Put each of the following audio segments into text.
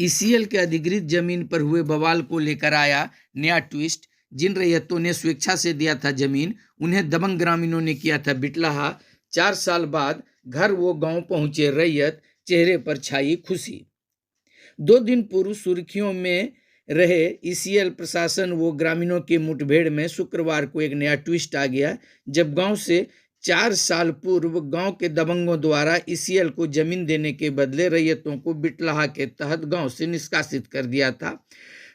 ECL के अधिकृत जमीन पर हुए बवाल को लेकर आया नया ट्विस्ट। जिन रैयतों ने स्वेच्छा से दिया था जमीन, उन्हें दबंग ग्रामीणों ने किया था बिटलाहा। 4 साल बाद घर वो गांव पहुंचे रैयत, चेहरे पर छाई खुशी। 2 दिन पूर्व सुर्खियों में रहे ईसीएल प्रशासन व ग्रामीणों की मुठभेड़ में शुक्रवार को एक नया ट्विस्ट आ गया, जब गांव से 4 साल पूर्व गांव के दबंगों द्वारा ईसीएल को जमीन देने के बदले रैयतों को बिटलाहा के तहत गांव से निष्कासित कर दिया था।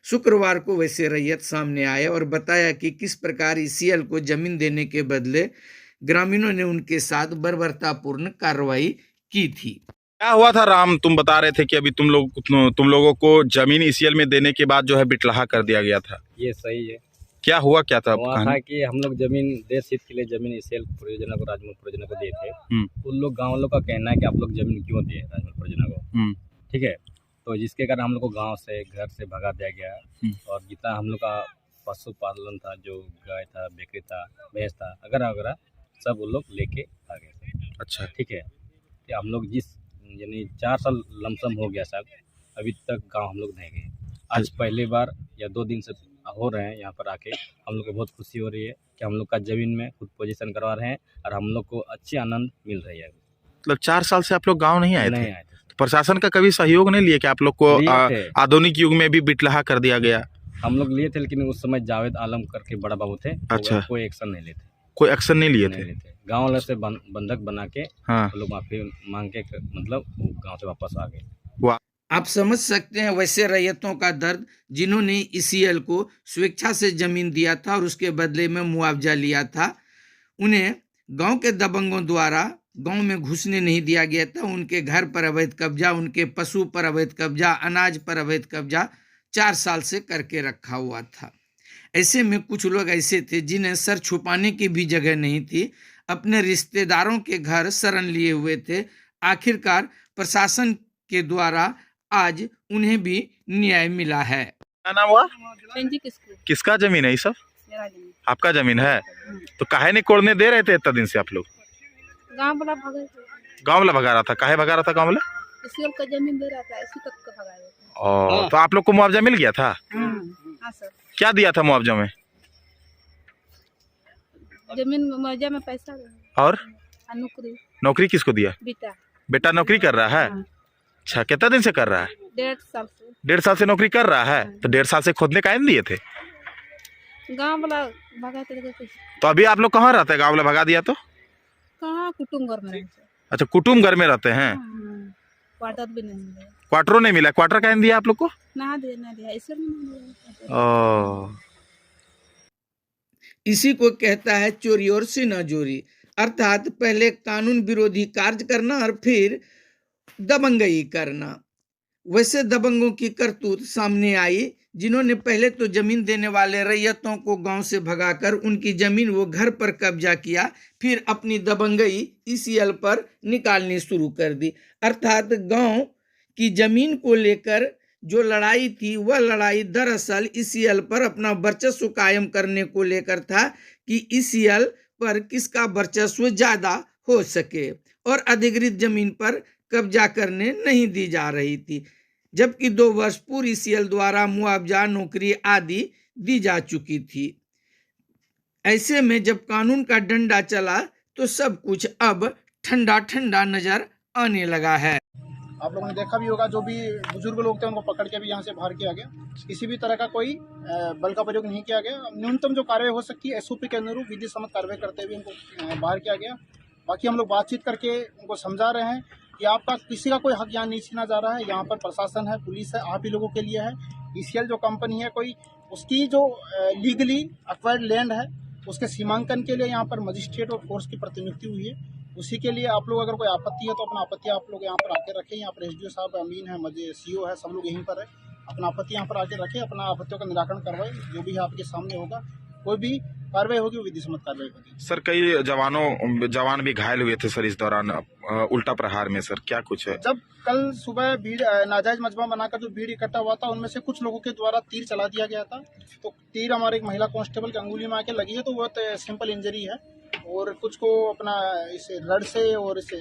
शुक्रवार को वैसे रैयत सामने आए और बताया कि किस प्रकार ईसीएल को जमीन देने के बदले ग्रामीणों ने उनके साथ बर्बरतापूर्ण कार्रवाई की थी। क्या हुआ था राम? तुम बता रहे थे कि अभी तुम लोगों को जमीन ईसीएल में देने के बाद जो है बिटलाहा कर दिया गया था। ये सही है। क्या हुआ, क्या था? हुआ था कि हम लोग जमीन देश हित के लिए जमीन ईसीएल परियोजना को, राजमहल परियोजना को दिए थे। उन लोग गाँव लोग का कहना है कि आप लोग जमीन क्यों दिए राजमहल परियोजना को, ठीक है। तो जिसके कारण हम लोग को गाँव से, घर से भगा दिया गया और जितना हम लोग का पशुपालन था, जो गाय था, बकरी था, भैंस था, अगरा सब वो लोग लेके आ गए थे। अच्छा, ठीक है। कि हम लोग जिस यानी 4 साल लमसम हो गया साहब, अभी तक गांव हम लोग नहीं गए। आज पहली बार या 2 दिन से हो रहे हैं यहाँ पर आके। हम लोग को बहुत खुशी हो रही है कि हम लोग का ज़मीन में खुद पोजीशन करवा रहे हैं और हम लोग को अच्छी आनंद मिल रही है। मतलब 4 साल से आप लोग गाँव नहीं आए थे? तो प्रशासन का कभी सहयोग नहीं लिया कि आप लोग को आधुनिक युग में भी बिटलाहा कर दिया गया? हम लोग लिए थे, लेकिन उस समय जावेद आलम करके बड़ा बाबू थे। अच्छा। कोई एक्शन नहीं लेते। कोई एक्शन नहीं लिए थे? गाँव वाले से बंधक बना के हाँ। लोग माफी मांग के मतलब गाँव से वापस आ गए। आप समझ सकते हैं वैसे रैयतों का दर्द, जिन्होंने ईसीएल को स्वेच्छा से जमीन दिया था और उसके बदले में मुआवजा लिया था। उन्हें गांव के दबंगों द्वारा गांव में घुसने नहीं दिया गया था। उनके घर पर अवैध कब्जा, उनके पशु पर अवैध कब्जा, अनाज पर अवैध कब्जा 4 साल से करके रखा हुआ था। ऐसे में कुछ लोग ऐसे थे जिन्हें सर छुपाने की भी जगह नहीं थी, अपने रिश्तेदारों के घर शरण लिए हुए थे। आखिरकार प्रशासन के द्वारा आज उन्हें भी न्याय मिला है। क्या नाम हुआ? किसका जमीन है ये सब? मेरा जमीन। आपका जमीन है? तो काहे नहीं कोड़ने दे रहे थे इतना दिन से आप लोग? गांव वाला भगा रहा था। काहे भगा रहा था गांव वाला? ईसीएल का जमीन दे रहा था, इसी तक का भगा रहा था। तो आप लोग को मुआवजा मिल गया था? हाँ सर। क्या दिया था मुआवजा में? जमीन मुआवजा में पैसा और नौकरी किसको दिया? बेटा नौकरी कर रहा है? अच्छा, कितना दिन से कर रहा है? 1.5 साल से। 1.5 साल से नौकरी कर रहा है। तो 1.5 साल से खोदने काहे नहीं दिए थे? गांव वाला भगा थे। तो अभी आप लोग कहाँ रहते हैं? गांव वाला भगा दिया तो? कहाँ, कुटुम्ब घर में। अच्छा, कुटुम्ब घर में रहते हैं। क्वार्टर भी नहीं मिला। क्वार्टरों नहीं मिला? क्वार्टर काहे नहीं दिया आप लोग को? ना दिया इसलिए। इसी को कहता है चोरी और सीनाजोरी, अर्थात पहले कानून विरोधी कार्य करना और फिर दबंगई करना। वैसे दबंगों की करतूत सामने आई, जिन्होंने पहले तो जमीन देने वाले रैयतों को गांव से भगाकर उनकी जमीन वो घर पर कब्जा किया, फिर अपनी दबंगई ईसीएल पर निकालनी शुरू कर दी। अर्थात गांव की जमीन को लेकर जो लड़ाई थी, वह लड़ाई दरअसल ईसीएल पर अपना वर्चस्व कायम करने को लेकर था कि ईसीएल पर किसका वर्चस्व ज्यादा हो सके और अधिकृत जमीन पर कब्जा करने नहीं दी जा रही थी, जबकि 2 वर्ष पूर्व ईसीएल द्वारा मुआवजा, नौकरी आदि दी जा चुकी थी। ऐसे में जब कानून का डंडा चला तो सब कुछ अब ठंडा ठंडा नजर आने लगा है। आप लोगों ने देखा भी होगा, जो भी बुजुर्ग लोग थे उनको पकड़ के भी यहाँ से बाहर किया गया। किसी भी तरह का कोई बल का प्रयोग नहीं किया गया। न्यूनतम जो कार्रवाई हो सकती है एसओपी के अनुरूप विधि सम्मत कार्रवाई करते हुए उनको बाहर किया गया। बाकी हम लोग बातचीत करके उनको समझा रहे हैं कि आपका किसी का कोई हक यहाँ नहीं छीना जा रहा है। यहाँ पर प्रशासन है, पुलिस है, आप ही लोगों के लिए है। ईसीएल जो कंपनी है, कोई उसकी जो लीगली एक्वायर्ड लैंड है उसके सीमांकन के लिए यहाँ पर मजिस्ट्रेट और फोर्स की प्रतिनियुक्ति हुई है। उसी के लिए आप लोग अगर कोई आपत्ति है तो अपना आपत्ति आप लोग यहाँ पर आके रखें। यहाँ पर एसडीओ साहब, अमीन है, सीओ है, सब लोग यहीं पर है। अपना आपत्ति यहाँ पर आके रखें, अपना आपत्तियों का निराकरण करवाएं। जो भी आपके सामने होगा, कोई भी कार्रवाई होगी, विधि सम्मत कार्रवाई होगी। सर, कई जवान भी घायल हुए थे सर इस दौरान उल्टा प्रहार में। सर क्या कुछ है? जब कल सुबह भीड़ नाजायज मजमा बनाकर जो भीड़ इकट्ठा हुआ था, उनमें से कुछ लोगों के द्वारा तीर चला दिया गया था। तो तीर हमारे एक महिला कांस्टेबल की अंगुली में आके लगी है, तो वो सिंपल इंजरी है। और कुछ को अपना इसे रड से और इसे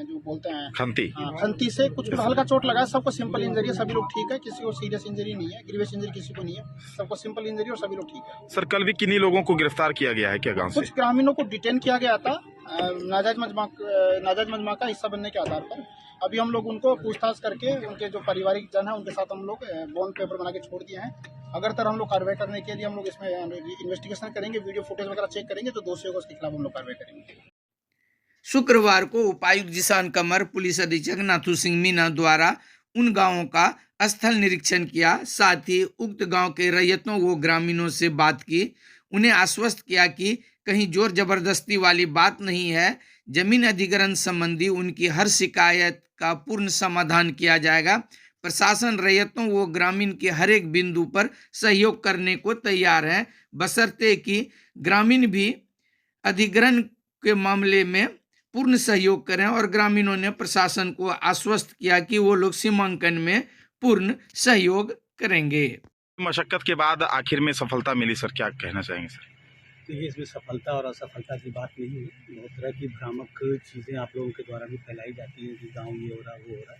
जो बोलते हैं खंती। खंती से कुछ को हल्का चोट लगा है। सबको सिंपल इंजरी है, सभी लोग ठीक है, किसी को सीरियस इंजरी नहीं है, ग्रीवियस इंजरी किसी को नहीं है, सबको सिंपल इंजरी और सभी लोग ठीक है। सर कल भी किन्हीं लोगों को गिरफ्तार किया गया है क्या गांव से? कुछ ग्रामीणों को डिटेन किया गया था नाजायज मजमा का हिस्सा बनने के आधार पर। अभी हम लोग उनको पूछताछ करके उनके जो पारिवारिक जन है उनके साथ हम लोग बॉन्ड पेपर बना के छोड़ दिए हैं। अगर तर हम लोग कार्रवाई करने के लिए हम लोग इसमें इन्वेस्टिगेशन करेंगे, वीडियो फुटेज वगैरह चेक करेंगे, तो दोषियों को उसके खिलाफ हम लोग कार्रवाई करेंगे। शुक्रवार को उपायुक्त जिशान कमर, पुलिस अधीक्षक नाथू सिंह मीना द्वारा उन गांवों का स्थल निरीक्षण किया। साथ ही उक्त गांव के रैयतों व ग्रामीणों से बात की। उन्हें आश्वस्त किया कि कहीं जोर जबरदस्ती वाली बात नहीं है। जमीन अधिग्रहण संबंधी उनकी हर शिकायत का पूर्ण समाधान किया जाएगा। प्रशासन रैयतों व ग्रामीण के हर एक बिंदु पर सहयोग करने को तैयार है, बशर्ते कि ग्रामीण भी अधिग्रहण के मामले में पूर्ण सहयोग करें। और ग्रामीणों ने प्रशासन को आश्वस्त किया कि वो लोग सीमांकन में पूर्ण सहयोग करेंगे। मशक्कत के बाद आखिर में सफलता मिली सर, क्या कहना चाहेंगे सर? देखिए, इसमें सफलता और असफलता की बात नहीं है। बहुत तरह की भ्रामक चीज़ें आप लोगों के द्वारा भी फैलाई जाती हैं कि गांव ये हो रहा वो हो रहा।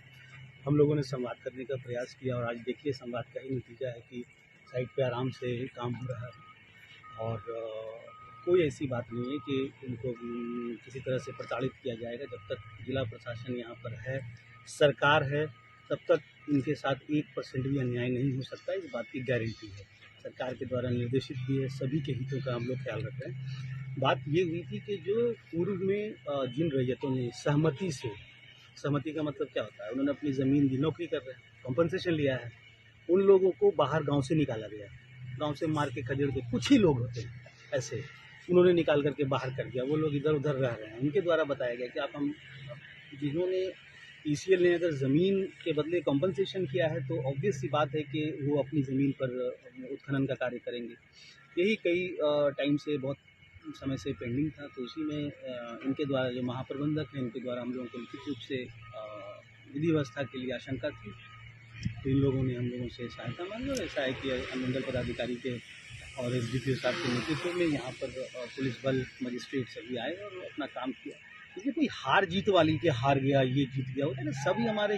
हम लोगों ने संवाद करने का प्रयास किया और आज देखिए संवाद का ही नतीजा है कि साइट पे आराम से काम हो रहा है और कोई ऐसी बात नहीं है कि उनको किसी तरह से प्रताड़ित किया जाएगा। जब तक जिला प्रशासन यहाँ पर है, सरकार है, तब तक इनके साथ 1% भी अन्याय नहीं हो सकता, इस बात की गारंटी है। सरकार के द्वारा निर्देशित भी है, सभी के हितों का हम लोग ख्याल रख रहे हैं। बात ये हुई थी कि जो पूर्व में जिन रैयतों ने सहमति से, सहमति का मतलब क्या होता है, उन्होंने अपनी ज़मीन की नौकरी कर रहे हैं, कॉम्पनसेशन लिया है, उन लोगों को बाहर गांव से निकाला गया। गांव से मार के खदेड़ के, कुछ ही लोग होते हैं ऐसे, उन्होंने निकाल करके बाहर कर दिया। वो लोग इधर उधर रह रहे हैं। उनके द्वारा बताया गया कि आप हम जिन्होंने ECL ने अगर ज़मीन के बदले कॉम्पनसेशन किया है तो ऑब्वियस सी बात है कि वो अपनी ज़मीन पर उत्खनन का कार्य करेंगे। यही कई टाइम से, बहुत समय से पेंडिंग था, तो उसी में इनके द्वारा जो महाप्रबंधक हैं उनके द्वारा हम लोगों को लिखित रूप से विधि व्यवस्था के लिए आशंका थी, तो इन लोगों ने हम लोगों से सहायता मांगी और ऐसा है कि अनुमंडल पदाधिकारी के और SDPO साहब के नेतृत्व में यहाँ पर पुलिस बल, मजिस्ट्रेट सभी आए और अपना काम किया। इसलिए कोई हार जीत वाली के हार गया, ये जीत गया, होता है ना, सभी हमारे